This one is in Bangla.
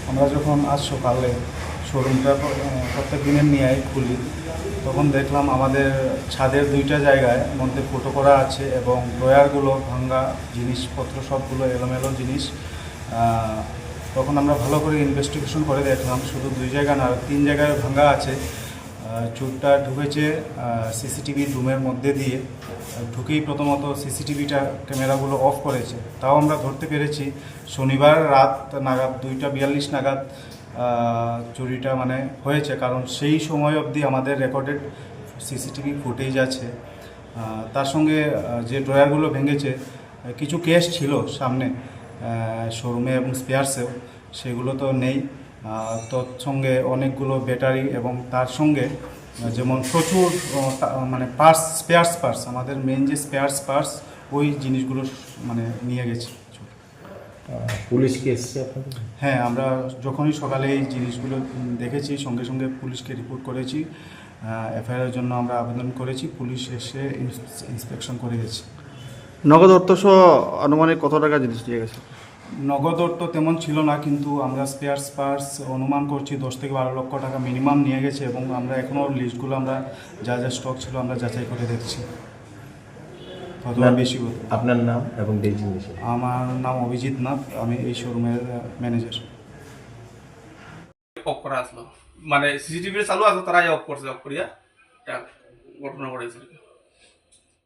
আমরা যখন আজ সকালে শোরুমটা প্রত্যেক দিনের নিয়ে খুলি, তখন দেখলাম আমাদের ছাদের দুইটা জায়গায় মধ্যে ফুটো করা আছে এবং ড্রয়ারগুলো ভাঙ্গা, জিনিসপত্র সবগুলো এলোমেলো জিনিস। তখন আমরা ভালো করে ইনভেস্টিগেশন করে দেখলাম শুধু 2 জায়গা না, 3 জায়গায় ভাঙ্গা আছে। চোরটা ঢুকেছে সিসিটিভি রুমের মধ্যে দিয়ে, ঢুকেই প্রথমত সিসিটিভিটা ক্যামেরাগুলো অফ করেছে। তাও আমরা ধরতে পেরেছি শনিবার রাত নাগাদ 2:42 নাগাদ চুরিটা হয়েছে, কারণ সেই সময় অবধি আমাদের রেকর্ডেড সিসিটিভি ফুটেজ আছে। তার সঙ্গে যে ড্রয়ারগুলো ভেঙেছে, কিছু কেস ছিল সামনে শোরুমে এবং স্পেয়ার্সেও, সেগুলো তো নেই। তৎসঙ্গে অনেকগুলো ব্যাটারি এবং তার সঙ্গে যেমন প্রচুর পার্টস, স্পেয়ার্স পার্টস, আমাদের মেন যে স্পেয়ার্স পার্টস, ওই জিনিসগুলো নিয়ে গেছে। পুলিশ কি এসছে আপনাদের? হ্যাঁ, আমরা যখনই সকালে এই জিনিসগুলো দেখেছি সঙ্গে সঙ্গে পুলিশকে রিপোর্ট করেছি। এফআইআরের জন্য আমরা আবেদন করেছি, পুলিশ এসে ইন্সপেকশন করে গেছে। নগদ অর্থ সহ আনুমানিক কত টাকা জিনিস দিয়ে গেছে? নগদ অর্থ তেমন ছিল না, কিন্তু আমরা স্পেয়ার্স পার্টস অনুমান করছি 10 থেকে 12 লক্ষ টাকা মিনিমাম নিয়ে গেছে। এবং আমরা এখনও লিস্টগুলো আমরা যা যা স্টক ছিল আমরা যাচাই করে দেখছি, হয়তো বেশি হতো। আপনার নাম এবং ডেজিগনেশন? আমার নাম অভিজিৎ নাথ, আমি এই শোরুমের ম্যানেজার। অফ করা আসলো, সিসিটিভি চালু আসলো, তারাই অফ করছে, অফ করিয়া ঘটনা ঘটেছে।